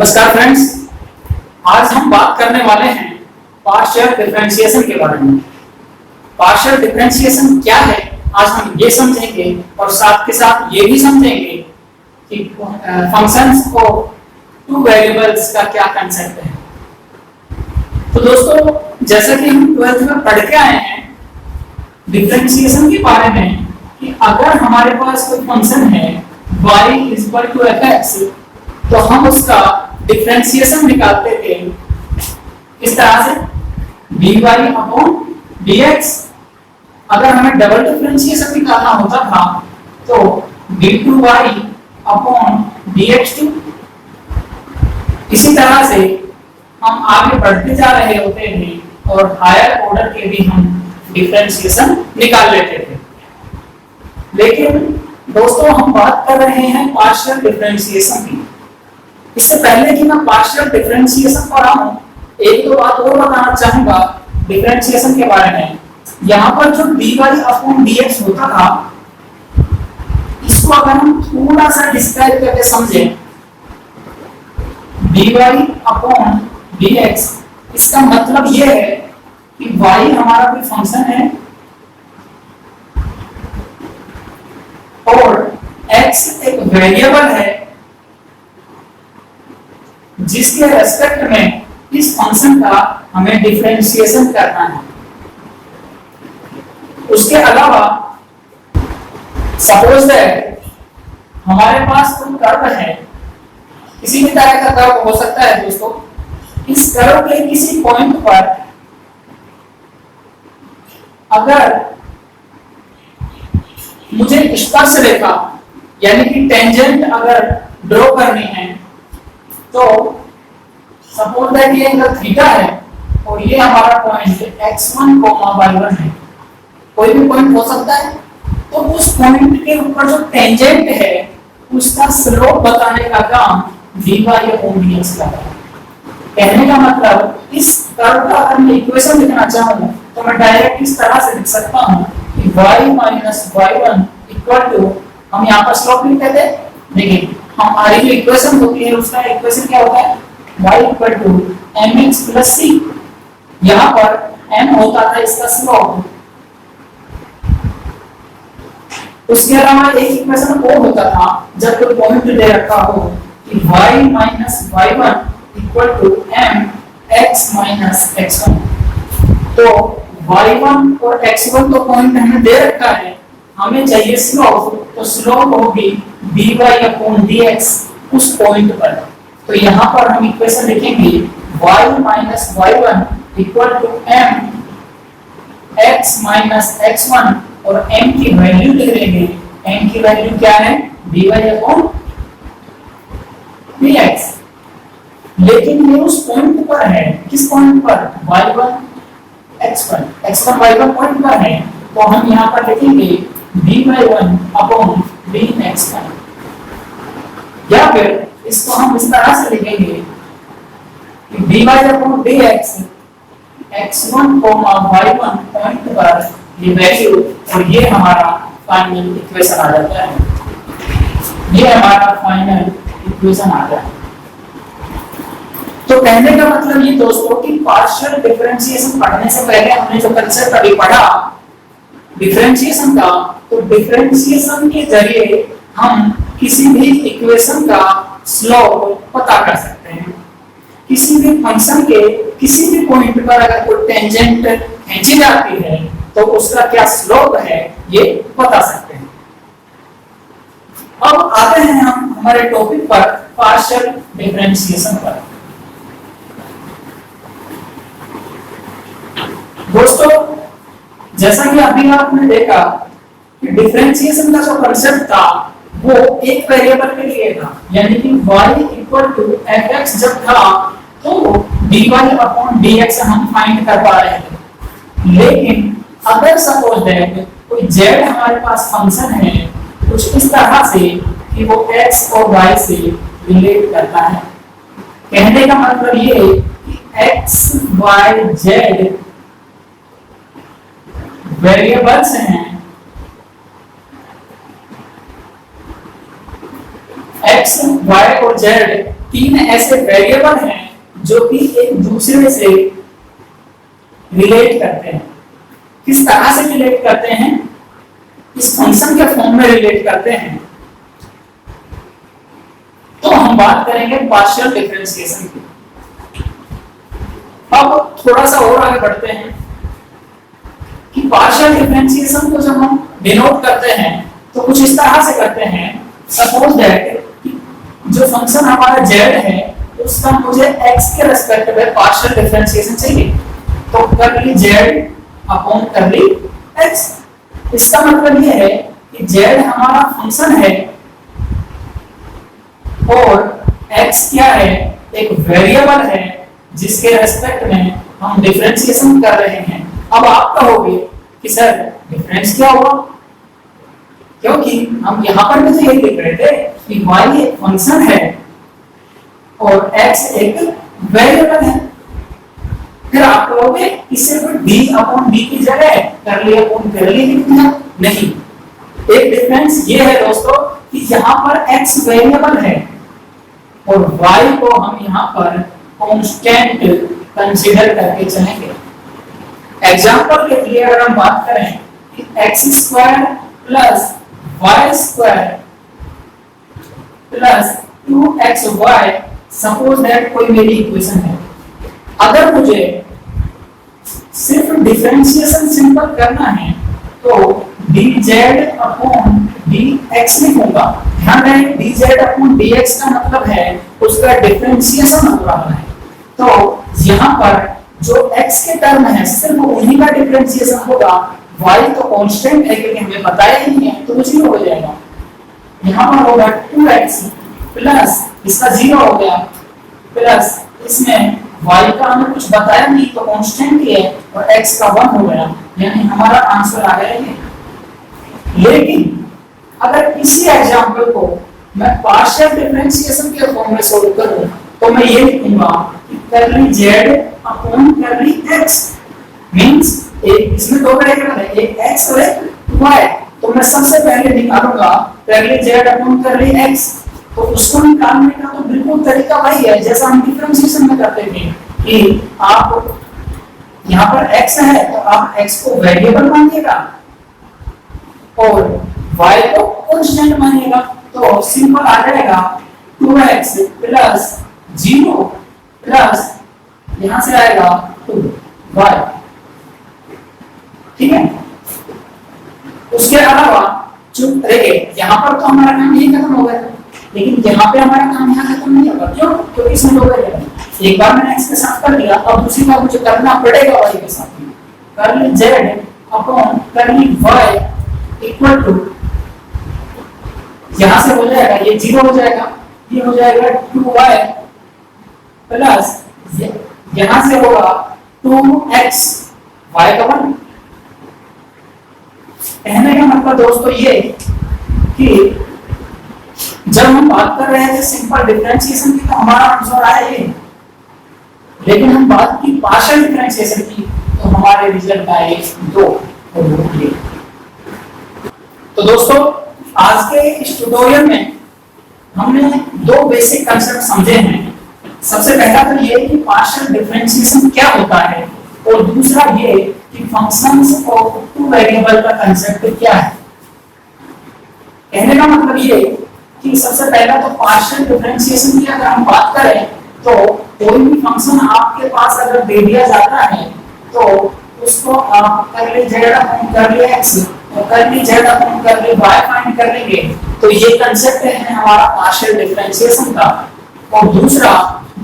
नमस्कार फ्रेंड्स, आज हम बात करने वाले हैं पार्शियल डिफरेंशिएशन के बारे में। पार्शियल डिफरेंशिएशन क्या है आज हम ये समझेंगे और साथ के साथ ये भी समझेंगे कि फंक्शंस को टू वेरिएबल्स का क्या कंसेप्ट है। तो दोस्तों, जैसा कि हम 12th में पढ़ के आए हैं डिफरेंशिएशन के बारे में कि अगर हमारे पास कोई फंक्शन है y = fx, तो हम उसका डिफरेंशिएशन निकालते थे इस तरह से dy/dx। अगर हमें डबल डिफरेंशिएशन निकालना होता था तो d2y/dx2। इसी तरह से हम आगे बढ़ते जा रहे होते हैं और हायर ऑर्डर के भी हम डिफरेंशिएशन निकाल लेते थे। लेकिन दोस्तों, हम बात कर रहे हैं पार्शियल डिफरेंशिएशन की। इससे पहले कि मैं पार्शियल डिफरेंशिएशन पर आऊं, एक दो बात और बताना चाहूंगा डिफरेंशिएशन के बारे में। यहाँ पर जो dy/dx होता था, इसको अगर हम थोड़ा सा डिस्क्राइब करके समझें, dy/dx इसका मतलब यह है कि y हमारा कोई फंक्शन है और x एक वेरिएबल है जिसके रेस्पेक्ट में इस फंक्शन का हमें डिफरेंशिएशन करना है। उसके अलावा सपोज दैट हमारे पास कोई कर्व है, किसी भी तरह का कर्व हो सकता है दोस्तों। इस कर्व के किसी पॉइंट पर अगर मुझे स्पर्श रेखा यानी कि टेंजेंट अगर ड्रॉ करनी है, तो सपोज दैट ये एंगल थीटा है और ये हमारा पॉइंट x1, y1 है। कोई भी पॉइंट हो सकता है। तो उस पॉइंट के ऊपर जो टेंजेंट है उसका स्लोप बताने का काम dy/dx का है। कहने का मतलब, इस कर्व का अगर मैं इक्वेशन लिखना चाहूं तो मैं डायरेक्ट इस तरह से लिख सकता हूं कि y-y1 = हम यहाँ पर स्लोप लिखते थे। देखिए, हमारी जो इक्वेशन होती है उसका इक्वेशन क्या होता है, y = mx + c। यहाँ पर m होता था इसका स्लोप। उसके अलावा एक इक्वेशन और होता था जब कोई पॉइंट दे रखा हो कि y-y1 = mx - x1। तो y1 और x1 तो पॉइंट हमें दे रखा है, हमें चाहिए स्लोप। तो स्लोप होगी dy/dx उस पॉइंट पर। तो यहाँ पर हम इक्वेशन लिखेंगे y-y1 = mx - x1 और m की वैल्यू लिख लेंगे। m की वैल्यू क्या है, dy/dx। लेकिन ये उस पॉइंट पर है, किस पॉइंट पर, y1 x1 x1 y1 point पर है। तो हम यहाँ पर लिखेंगे dy/dx। या फिर इसको हम इस तरह से लिखेंगे कि dy/dx x1, y1 पॉइंट पर ये वैल्यू, और ये हमारा फाइनल इक्वेशन आ जाता है। ये हमारा फाइनल इक्वेशन आ जाता है। तो कहने का मतलब ये दोस्तों कि पार्शियल डिफरेंशिएशन पढ़ने से पहले हमने जो कंसेप्ट अभी पढ़ा डिफरेंशिएशन का, तो डिफरेंशिएशन के जरिए हम किसी भी इक्वेशन का स्लोप पता कर सकते हैं। किसी भी फंक्शन के किसी भी पॉइंट पर अगर कोई टेंजेंट खींची जाती है तो उसका क्या स्लोप है ये बता सकते हैं। अब आते हैं हम हमारे टॉपिक पर, पार्शियल डिफरेंशिएशन पर। दोस्तों, जैसा कि अभी आपने देखा कि डिफरेंशिएशन का जो कंसेप्ट था वो एक वेरिएबल के लिए था, यानी कि y = fx जब था तो dy/dx हम फाइंड कर पा रहे थे। लेकिन अगर सपोज दैट कोई z हमारे पास फंक्शन है कुछ इस तरह से कि वो x और y से रिलेट करता है। कहने का मतलब ये कि x, y, z वेरिएबल्स हैं। x, y और z तीन ऐसे वेरिएबल हैं जो कि एक दूसरे से रिलेट करते हैं। किस तरह से रिलेट करते हैं? इस फंक्शन के फॉर्म में रिलेट करते हैं। तो हम बात करेंगे पार्शियल डिफरेंशिएशन की। अब थोड़ा सा और आगे बढ़ते हैं कि पार्शियल डिफरेंशिएशन को जब हम डिनोट करते हैं तो कुछ इस तरह से करते हैं। सपोज दैट जो फंक्शन हमारा z है उसका मुझे x के रेस्पेक्ट में पार्शियल डिफरेंशिएशन चाहिए, तो करली z अपॉन करली x। इसका मतलब यह है कि z हमारा फंक्शन है और x क्या है? एक वेरिएबल है जिसके रेस्पेक्ट में हम डिफरेंशिएशन कर रहे हैं। अब आप कहोगे कि सर डिफरेंस क्या होगा, क्योंकि हम यहाँ पर भी तो यही लिख रहे थे कि y एक फंक्शन है और x एक वेरिएबल है। फिर आप कहोगे कि सिर्फ d अपॉन d की जगह करली अपॉन करली लिख दिया। नहीं, एक डिफरेंस ये है दोस्तों कि यहाँ पर x वेरिएबल है और y को हम यहाँ पर कांस्टेंट कंसीडर करके चलेंगे। एग्जांपल के लिए अगर हम बात करें कि x² plus y² plus 2xy, suppose that कोई मेरी इक्वेशन है। अगर मुझे सिर्फ डिफरेंशिएशन सिंपल करना है तो dz अपॉन dx लिखूंगा। ध्यान रहे dz अपॉन dx का मतलब है उसका डिफरेंशिएशन हो रहा है। तो यहाँ पर जो x के टर्म है सिर्फ उन्हीं का डिफरेंशिएशन होगा। y तो कांस्टेंट है क्योंकि हमें बताया ही नहीं है, तो 0 हो जाएगा। यहाँ पर होगा 2x प्लस इसका 0 हो गया प्लस इसमें y का हमें कुछ बताया नहीं तो कांस्टेंट ही है और x का 1 हो गया, यानी हमारा आंसर आ गया ये। लेकिन अगर इसी एग्जांपल को मैं पार्शियल डिफरेंशिएशन के फॉर्म में सॉल्व करूं तो मैं ये लिखूंगा कि करली z अपॉन करली x मींस एक इसमें दो वेरिएबल है, एक x और एक y। तो मैं सबसे पहले निकालूंगा करली z अपॉन करली x। तो उसको निकालने का तो बिल्कुल तरीका वही है जैसा हम डिफरेंशिएशन में करते थे कि आप यहाँ पर x है तो आप x को वेरिएबल मानिएगा और y को कांस्टेंट मानिएगा। तो सिंपल आ जाएगा 2x प्लस 0 प्लस यहाँ से आएगा 2y। ठीक है, उसके अलावा जो देखिए यहाँ पर तो हमारा काम यही खत्म हो गया, लेकिन यहाँ पे हमारा काम यहाँ खत्म नहीं होगा। क्यों? क्योंकि इसमें दो वेरिएबल, एक बार मैंने x के साथ कर लिया, अब दूसरी बार मुझे करना पड़ेगा y के साथ। करली z अपॉन करली y इक्वल टू यहाँ से हो जाएगा ये 0 हो जाएगा, ये हो जाएगा 2y प्लस यहाँ से होगा 2x y का 1। कहने का मतलब दोस्तों ये कि जब हम बात कर रहे थे सिंपल डिफरेंशिएशन की तो हमारा आंसर आया ये, लेकिन हम बात की पार्शियल डिफरेंशिएशन की तो हमारे रिजल्ट आए 2 और 2। तो दोस्तों आज के इस ट्यूटोरियल में हमने दो बेसिक कंसेप्ट समझे हैं। सबसे पहला तो ये कि पार्शियल डिफरेंशिएशन क्या होता है और दूसरा ये कि फंक्शंस ऑफ टू वेरिएबल का कंसेप्ट क्या है। कहने का मतलब ये कि सबसे पहला तो पार्शियल डिफरेंशिएशन की अगर हम बात करें तो कोई भी फंक्शन आपके पास अगर दे दिया जाता है तो उसको आप करली z अपॉन करली x और करली z अपॉन करली y फाइंड कर लेंगे। तो ये कंसेप्ट है हमारा पार्शियल डिफरेंशिएशन का। और दूसरा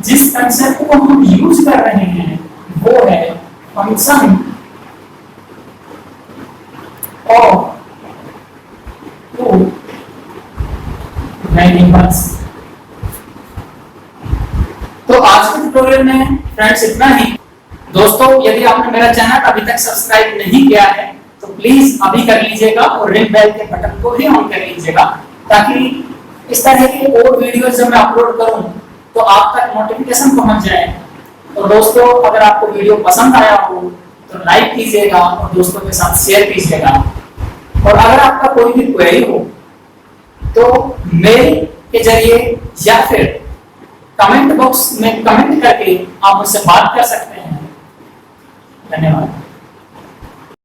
जिस कंसेप्ट को हम यूज कर रहे हैं वो है फंक्शन ऑफ टू वेरिएबल्स। तो आज के ट्यूटोरियल में फ्रेंड्स इतना ही। दोस्तों यदि आपने मेरा चैनल अभी तक सब्सक्राइब नहीं किया है तो प्लीज अभी कर लीजिएगा और रिंग बेल के बटन को भी ऑन कर लीजिएगा ताकि इस तरह की और वीडियोस जब मैं अपलोड करूं तो आप तक नोटिफिकेशन पहुंच जाए। तो दोस्तों अगर आपको वीडियो पसंद आया हो तो लाइक कीजिएगा और दोस्तों के साथ शेयर कीजिएगा। और अगर आपका कोई भी क्वेरी हो तो मेल के जरिए या फिर कमेंट बॉक्स में कमेंट करके आप मुझसे बात कर सकते हैं। धन्यवाद।